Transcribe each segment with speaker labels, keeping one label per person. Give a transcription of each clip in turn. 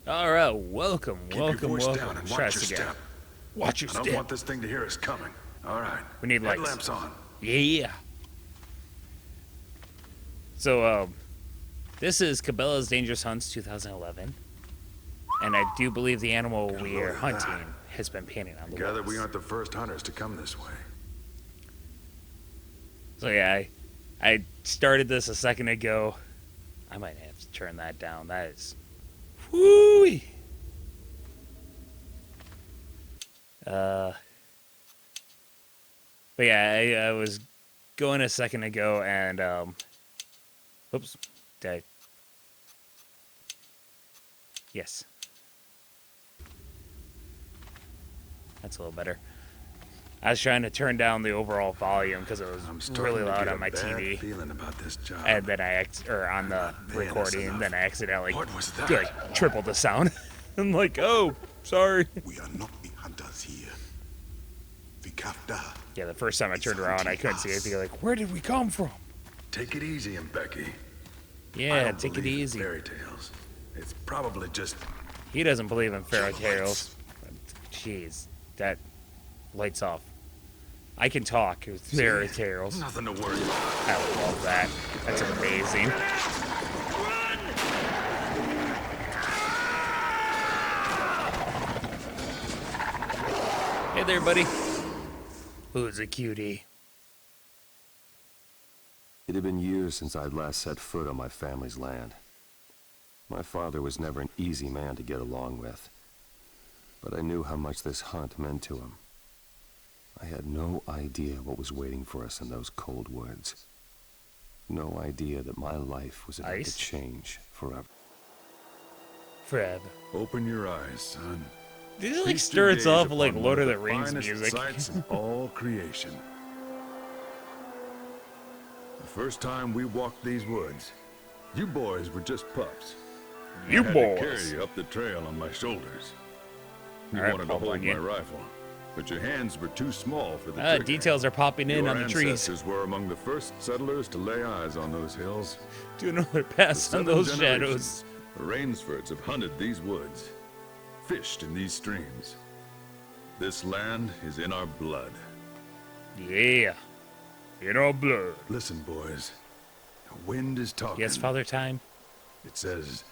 Speaker 1: All right, welcome.
Speaker 2: Keep your voice
Speaker 1: Try
Speaker 2: down and
Speaker 1: this
Speaker 2: watch your
Speaker 1: again.
Speaker 2: step.
Speaker 1: Watch your
Speaker 2: I don't
Speaker 1: step.
Speaker 2: want this thing to hear us coming. All right.
Speaker 1: We need lights.
Speaker 2: Headlamps on.
Speaker 1: Yeah. So, this is Cabela's Dangerous Hunts 2011, and I do believe the animal we are hunting has been painted on the
Speaker 2: Gather
Speaker 1: walls.
Speaker 2: we aren't the first hunters to come this way.
Speaker 1: So yeah, I started this a second ago. I might have to turn that down. That is, whoo. But yeah, I was going a second ago, and oops, did I? Yes, that's a little better. I was trying to turn down the overall volume because it was really loud on my TV.
Speaker 2: Feeling about this job.
Speaker 1: And then on the recording,
Speaker 2: enough.
Speaker 1: then I accidentally
Speaker 2: What was that?
Speaker 1: like tripled the sound. I'm like, oh, sorry.
Speaker 3: We are not the hunters here. Vikafda.
Speaker 1: Yeah, the first time I turned around, I couldn't see anything. Like, where did we come from?
Speaker 2: Take it easy, Becky. I
Speaker 1: Yeah,
Speaker 2: don't
Speaker 1: take it
Speaker 2: believe in
Speaker 1: easy.
Speaker 2: Fairy tales. It's probably just
Speaker 1: He doesn't believe in fairy tales. Jeez, that lights off. I can talk with fairy tales.
Speaker 2: nothing to worry about.
Speaker 1: I would love that. That's amazing. Hey there, buddy. Who's a cutie?
Speaker 4: It had been years since I'd last set foot on my family's land. My father was never an easy man to get along with, but I knew how much this hunt meant to him. I had no idea what was waiting for us in those cold woods. No idea that my life was about
Speaker 1: Ice?
Speaker 4: to change forever.
Speaker 1: Fred.
Speaker 2: Open your eyes, son.
Speaker 1: This like
Speaker 2: Feast your
Speaker 1: starts
Speaker 2: gaze
Speaker 1: off like
Speaker 2: upon
Speaker 1: Lord
Speaker 2: one
Speaker 1: of the Rings
Speaker 2: finest
Speaker 1: music.
Speaker 2: sights in all creation. The first time we walked these woods, you boys were just pups.
Speaker 1: You
Speaker 2: I had to carry
Speaker 1: boys.
Speaker 2: you up the trail on my shoulders. You
Speaker 1: All right,
Speaker 2: wanted to
Speaker 1: Paul
Speaker 2: hold my
Speaker 1: Bunyan.
Speaker 2: rifle, but your hands were too small for the trigger.
Speaker 1: Details are popping in
Speaker 2: Your
Speaker 1: on the trees.
Speaker 2: ancestors were among the first settlers to lay eyes on those hills.
Speaker 1: Do another pass
Speaker 2: For
Speaker 1: on
Speaker 2: 7
Speaker 1: those
Speaker 2: generations,
Speaker 1: shadows.
Speaker 2: The Rainsfords have hunted these woods, fished in these streams. This land is in our blood.
Speaker 1: Yeah. In our blood.
Speaker 2: Listen, boys. The wind is talking.
Speaker 1: Yes, Father Time.
Speaker 2: It says,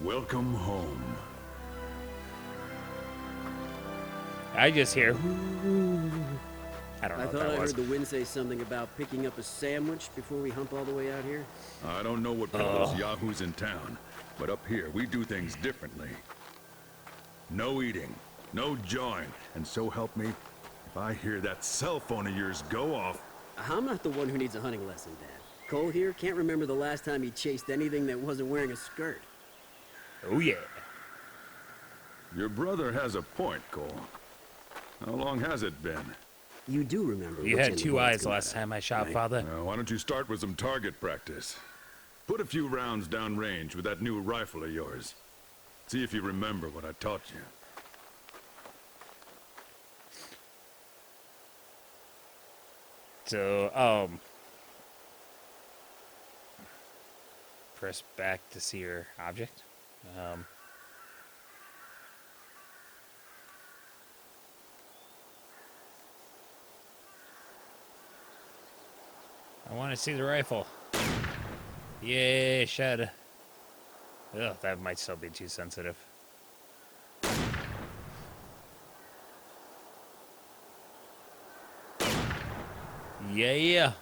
Speaker 2: welcome home.
Speaker 1: I just hear. I don't know
Speaker 5: I
Speaker 1: what
Speaker 5: thought I
Speaker 1: that was.
Speaker 5: heard the wind say something about picking up a sandwich before we hump all the way out here.
Speaker 2: I don't know what brought those yahoos in town, but up here we do things differently. No eating, no jawing, and so help me, if I hear that cell phone of yours go off,
Speaker 5: I'm not the one who needs a hunting lesson, Dad. Cole here can't remember the last time he chased anything that wasn't wearing a skirt.
Speaker 1: Oh, yeah.
Speaker 2: your brother has a point, Cole. How long has it been?
Speaker 5: You do remember.
Speaker 1: You
Speaker 5: which
Speaker 1: had
Speaker 5: end the
Speaker 1: 2
Speaker 5: bullets
Speaker 1: eyes
Speaker 5: come
Speaker 1: last
Speaker 5: out of,
Speaker 1: time I shot,
Speaker 5: right?
Speaker 1: Father.
Speaker 2: Now, why don't you start with some target practice? Put a few rounds down range with that new rifle of yours. See if you remember what I taught you.
Speaker 1: So, press back to see your object. I want to see the rifle. Yeah, shut. Ugh, that might still be too sensitive. Yeah.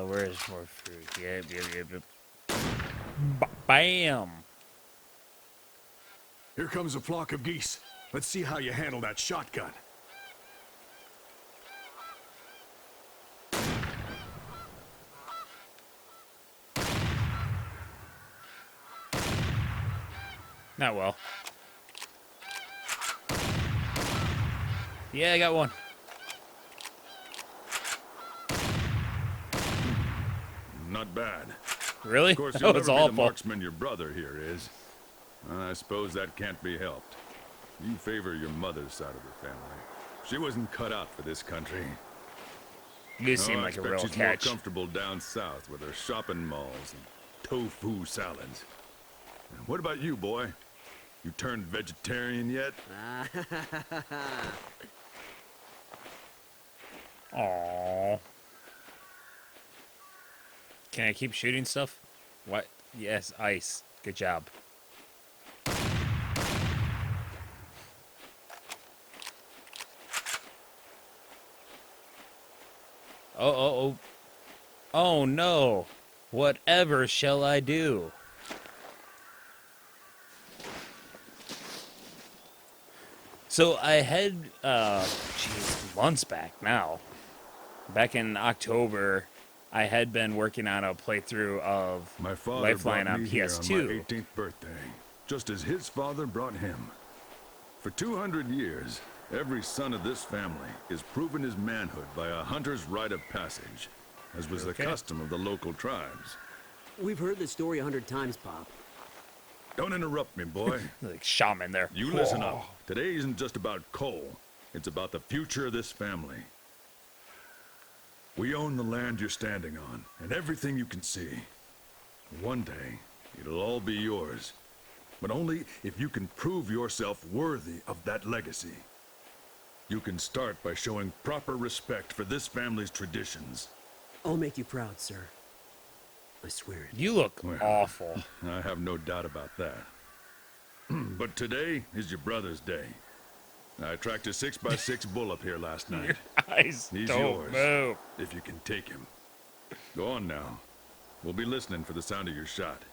Speaker 1: Where's more fruit? Yep. Bam!
Speaker 6: Here comes a flock of geese. Let's see how you handle that shotgun.
Speaker 1: Not well. Yeah, I got one.
Speaker 2: Not bad.
Speaker 1: Really?
Speaker 2: Of course,
Speaker 1: That
Speaker 2: you'll
Speaker 1: was
Speaker 2: never be the
Speaker 1: awful.
Speaker 2: marksman your brother here is. I suppose that can't be helped. You favor your mother's side of the family. She wasn't cut out for this country.
Speaker 1: You seem
Speaker 2: I
Speaker 1: like a
Speaker 2: expect
Speaker 1: real
Speaker 2: she's
Speaker 1: catch.
Speaker 2: more comfortable down south with her shopping malls and tofu salads. What about you, boy? You turned vegetarian yet?
Speaker 1: Aww. Can I keep shooting stuff? What? Yes, ice. Good job. Oh. Oh no. Whatever shall I do? So I had, months back now. Back in October, I had been working on a playthrough of
Speaker 2: My father
Speaker 1: Lifeline
Speaker 2: brought
Speaker 1: on
Speaker 2: me here
Speaker 1: PS2.
Speaker 2: on my 18th birthday, just as his father brought him. For 200 years, every son of this family is proven his manhood by a hunter's rite of passage, as was
Speaker 1: Okay.
Speaker 2: the custom of the local tribes.
Speaker 5: We've heard the story 100 times, Pop.
Speaker 2: Don't interrupt me, boy.
Speaker 1: like shaman there.
Speaker 2: You listen up. Today isn't just about Cole. It's about the future of this family. We own the land you're standing on, and everything you can see. One day, it'll all be yours. But only if you can prove yourself worthy of that legacy. You can start by showing proper respect for this family's traditions.
Speaker 5: I'll make you proud, sir. I swear it.
Speaker 1: You look
Speaker 2: Well.
Speaker 1: awful.
Speaker 2: I have no doubt about that. But today is your brother's day. I tracked a 6x6 bull up here last night.
Speaker 1: Eyes
Speaker 2: He's
Speaker 1: don't
Speaker 2: yours,
Speaker 1: move.
Speaker 2: if you can take him. Go on now. We'll be listening for the sound of your shot.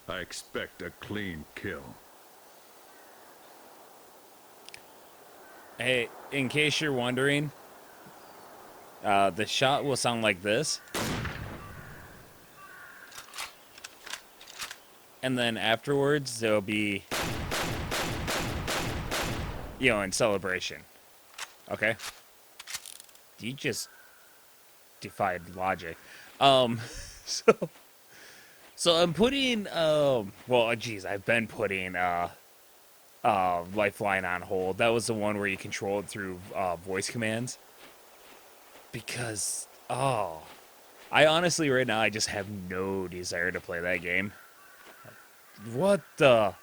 Speaker 2: I expect a clean kill.
Speaker 1: Hey, in case you're wondering, the shot will sound like this. And then afterwards, there'll be, in celebration. Okay? You just defied logic. So I'm putting, I've been putting, Lifeline on hold. That was the one where you control it through, voice commands. Because, I honestly, right now, I just have no desire to play that game. What the?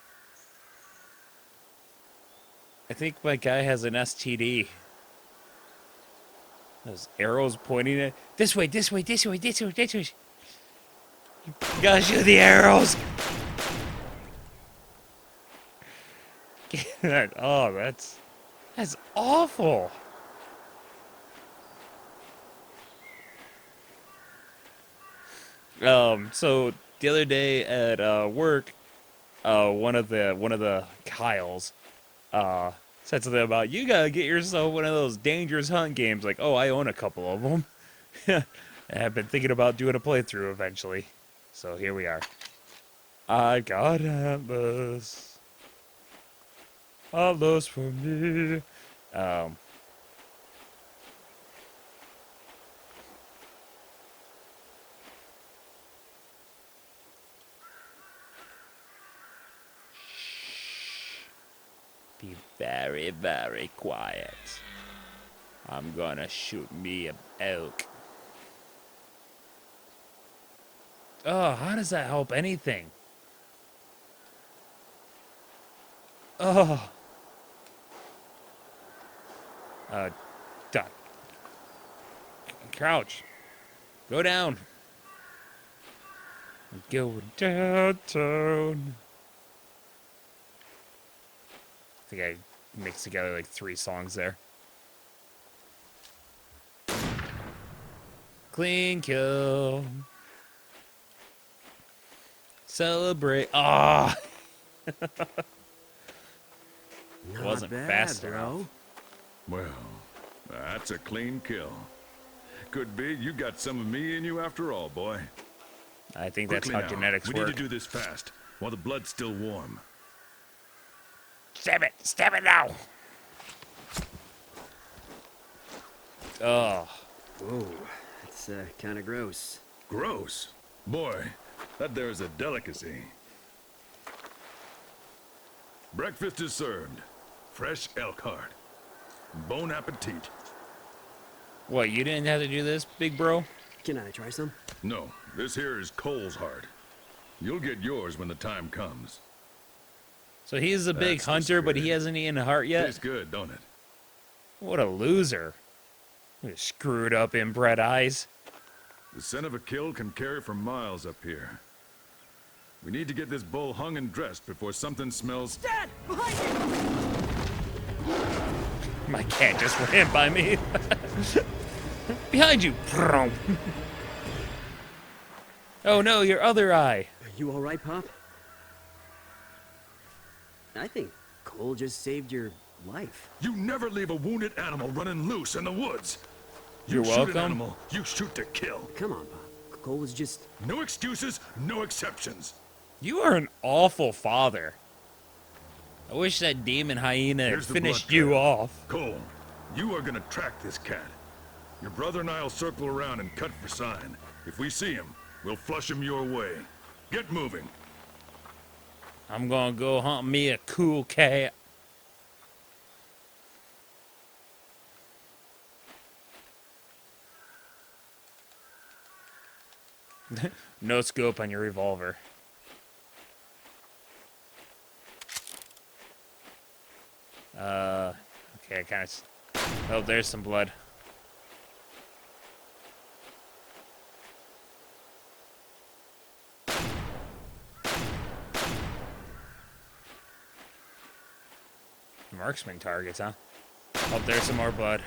Speaker 1: I think my guy has an STD. Those arrows pointing at this way, this way, this way, this way, this way. You gotta shoot the arrows. Oh, that's awful. So the other day at work, one of the Kyles said something about, you gotta get yourself one of those dangerous hunt games. Like, oh, I own a couple of them. And I've been thinking about doing a playthrough eventually. So here we are. I got Atlas. Atlas for me. Be very, very quiet. I'm gonna shoot me a elk. Oh, how does that help anything? Oh. Duck. Crouch. Go down. Go downtown. I think I mixed together like 3 songs there. Clean kill. Celebrate. Ah!
Speaker 5: Not
Speaker 1: Wasn't
Speaker 5: bad,
Speaker 1: fast
Speaker 5: bro.
Speaker 1: enough.
Speaker 2: Well, that's a clean kill. Could be you got some of me in you after all, boy.
Speaker 1: I think that's
Speaker 2: Quickly
Speaker 1: how
Speaker 2: now.
Speaker 1: genetics
Speaker 2: We
Speaker 1: work.
Speaker 2: need to do this fast, while the blood's still warm.
Speaker 1: Stab it! Stab it now! Oh.
Speaker 5: Whoa, that's kind of gross.
Speaker 2: Gross. Boy, That there's a delicacy. Breakfast is served. Fresh elk heart. Bon appetit.
Speaker 1: What, you didn't have to do this, big bro?
Speaker 5: Can I try some?
Speaker 2: No, this here is Cole's heart. You'll get yours when the time comes.
Speaker 1: So he's a big
Speaker 2: That's the
Speaker 1: hunter, but he
Speaker 2: spirit.
Speaker 1: hasn't eaten a heart yet?
Speaker 2: Tastes good, don't it?
Speaker 1: What a loser. With screwed up inbred eyes.
Speaker 2: The scent of a kill can carry for miles up here. We need to get this bull hung and dressed before something smells.
Speaker 5: Dad! Behind you!
Speaker 1: My cat just ran by me. Behind you. Oh no, your other eye.
Speaker 5: You all right, Pop? I think Cole just saved your life.
Speaker 2: You never leave a wounded animal running loose in the woods.
Speaker 1: You're
Speaker 2: You shoot
Speaker 1: welcome.
Speaker 2: an animal, you shoot to kill.
Speaker 5: Come on, Pop. Cole was just...
Speaker 2: No excuses, no exceptions.
Speaker 1: You are an awful father. I wish that demon hyena had
Speaker 2: Here's the
Speaker 1: finished
Speaker 2: blood
Speaker 1: you
Speaker 2: trail.
Speaker 1: off.
Speaker 2: Cole, you are gonna track this cat. Your brother and I'll circle around and cut for sign. If we see him, we'll flush him your way. Get moving.
Speaker 1: I'm gonna go hunt me a cool cat. No scope on your revolver. Okay, I kind of... Oh, there's some blood. Marksman targets, huh? Oh, there's some more blood.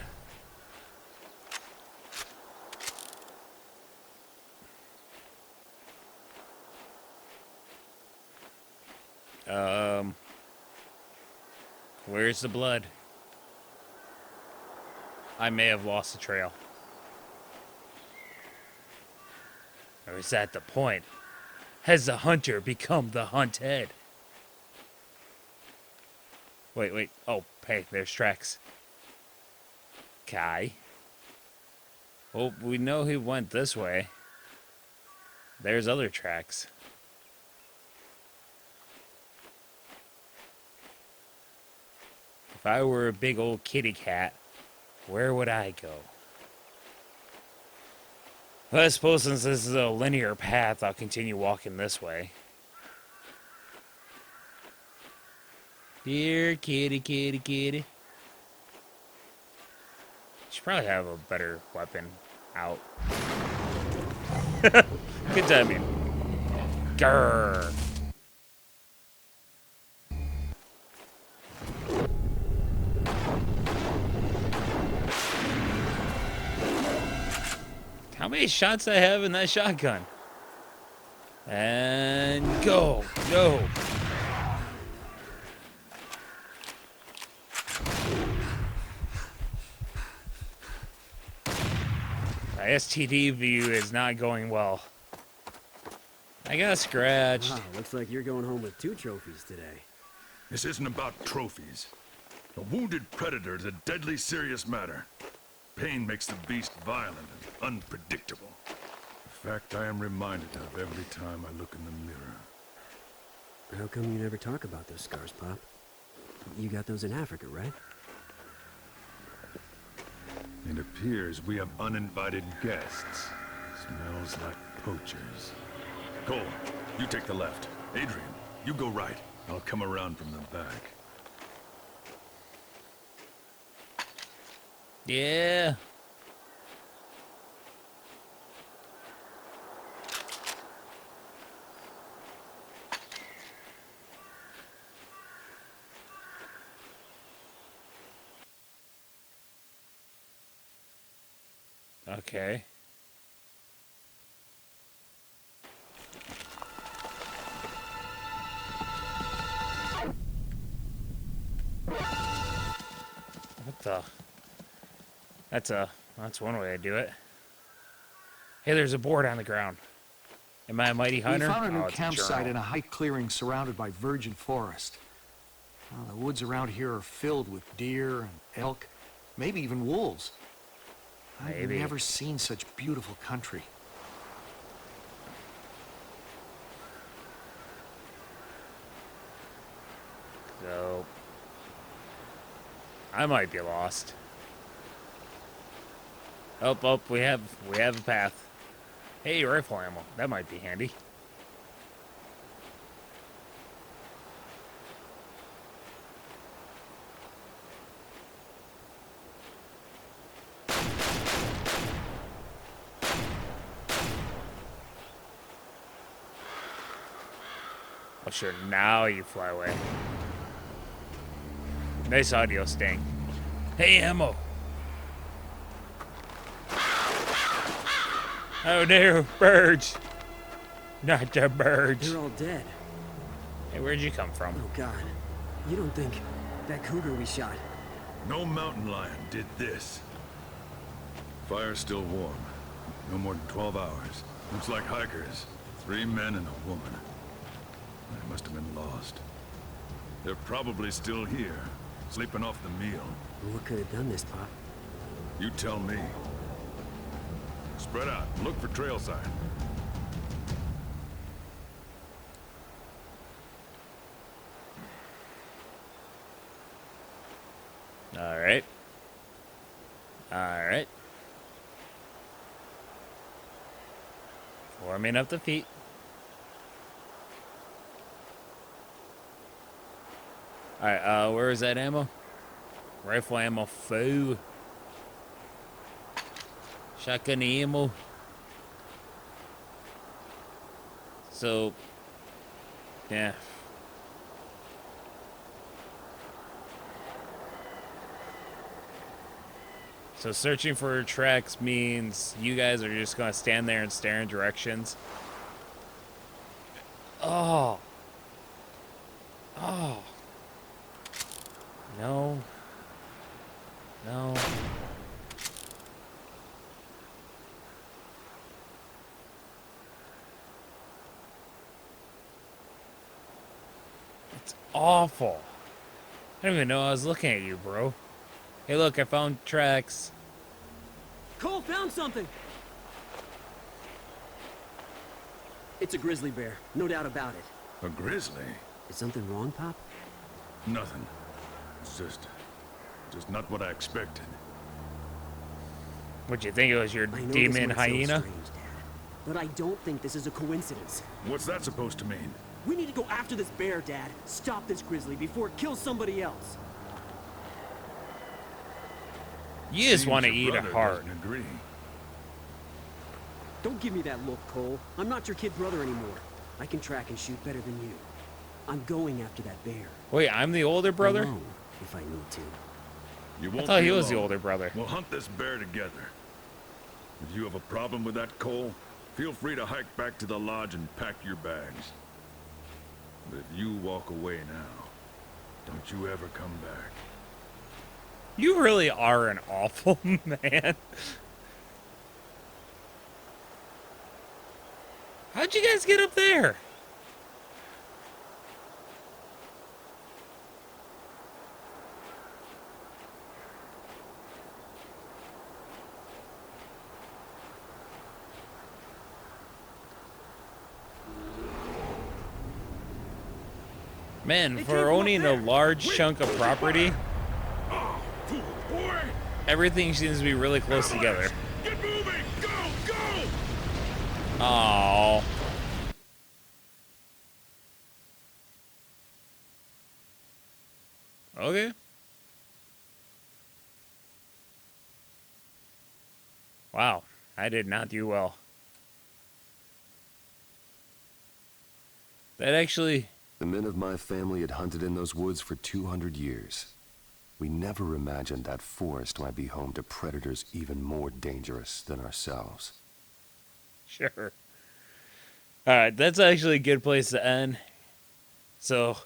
Speaker 1: Where's the blood? I may have lost the trail. Or is that the point? Has the hunter become the hunted? Wait. Oh, hey, there's tracks. Kai. Well, we know he went this way. There's other tracks. If I were a big old kitty cat, where would I go? Well, I suppose since this is a linear path, I'll continue walking this way. Here, kitty, kitty, kitty. Should probably have a better weapon out. Good timing. Grrr. How many shots I have in that shotgun? And go. My STD view is not going well. I got scratched.
Speaker 5: Wow, looks like you're going home with 2 trophies today.
Speaker 2: This isn't about trophies. A wounded predator is a deadly serious matter. Pain makes the beast violent and unpredictable. A fact I am reminded of every time I look in the mirror.
Speaker 5: How come you never talk about those scars, Pop? You got those in Africa, right?
Speaker 2: It appears we have uninvited guests. Smells like poachers. Cole, you take the left. Adrian, you go right. I'll come around from the back.
Speaker 1: Yeah. Okay. What the? That's one way to do it. Hey, there's a board on the ground. Am I a mighty hunter?
Speaker 7: We found a new
Speaker 1: it's
Speaker 7: campsite
Speaker 1: journal.
Speaker 7: in a high clearing surrounded by virgin forest. The woods around here are filled with deer and elk, maybe even wolves. I've
Speaker 1: Maybe.
Speaker 7: never seen such beautiful country.
Speaker 1: So I might be lost. Oh, we have a path. Hey, rifle ammo. That might be handy. Oh, sure. Now you fly away. Nice audio sting. Hey, ammo. Oh no, birds. Not the birds.
Speaker 5: They're all dead.
Speaker 1: Hey, where'd you come from?
Speaker 5: Oh, God. You don't think that cougar we shot...
Speaker 2: No mountain lion did this. Fire's still warm. No more than 12 hours. Looks like hikers. 3 men and a woman. They must have been lost. They're probably still here, sleeping off the meal.
Speaker 5: What could have done this, Pop?
Speaker 2: You tell me. Spread out. Look for trail sign.
Speaker 1: Alright. Alright. Warming up the feet. Alright, where is that ammo? Rifle ammo, foo. Shotgun ammo. So, yeah. So searching for tracks means you guys are just gonna stand there and stare in directions. Oh. Oh. No. No. It's awful. I don't even know I was looking at you, bro. Hey, look, I found tracks.
Speaker 5: Cole found something! It's a grizzly bear, no doubt about it.
Speaker 2: A grizzly?
Speaker 5: Is something wrong, Pop?
Speaker 2: Nothing. It's just not what I expected.
Speaker 1: What'd you think it was, your
Speaker 5: I know
Speaker 1: demon
Speaker 5: this might sound
Speaker 1: hyena?
Speaker 5: strange, Dad, but I don't think this is a coincidence.
Speaker 2: What's that supposed to mean?
Speaker 5: We need to go after this bear, Dad. Stop this grizzly before it kills somebody else.
Speaker 1: You just
Speaker 2: Seems
Speaker 1: want to
Speaker 2: your
Speaker 1: eat a
Speaker 2: brother
Speaker 1: heart.
Speaker 2: doesn't agree.
Speaker 5: Don't give me that look, Cole. I'm not your kid brother anymore. I can track and shoot better than you. I'm going after that bear.
Speaker 1: Wait, I'm the older brother?
Speaker 5: Alone, if I need to.
Speaker 2: You
Speaker 1: I
Speaker 2: won't
Speaker 1: thought
Speaker 2: be
Speaker 1: he was the
Speaker 2: alone.
Speaker 1: older brother.
Speaker 2: We'll hunt this bear together. If you have a problem with that, Cole, feel free to hike back to the lodge and pack your bags. But if you walk away now, don't you ever come back.
Speaker 1: You really are an awful man. How'd you guys get up there? Man,
Speaker 5: They came
Speaker 1: for
Speaker 5: from up
Speaker 1: owning a
Speaker 5: there.
Speaker 1: large
Speaker 5: Wait,
Speaker 1: chunk of
Speaker 5: where's your
Speaker 1: property,
Speaker 2: Oh, fool boy!
Speaker 1: everything seems to be really close together.
Speaker 2: Get moving! Go, go!
Speaker 1: Oh. Okay. Wow, I did not do well. That actually...
Speaker 4: The men of my family had hunted in those woods for 200 years. We never imagined that forest might be home to predators even more dangerous than ourselves.
Speaker 1: Sure. Alright, that's actually a good place to end. So,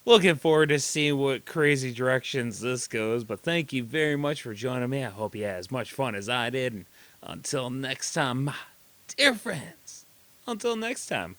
Speaker 1: looking forward to seeing what crazy directions this goes. But thank you very much for joining me. I hope you had as much fun as I did. And until next time, my dear friends. Until next time.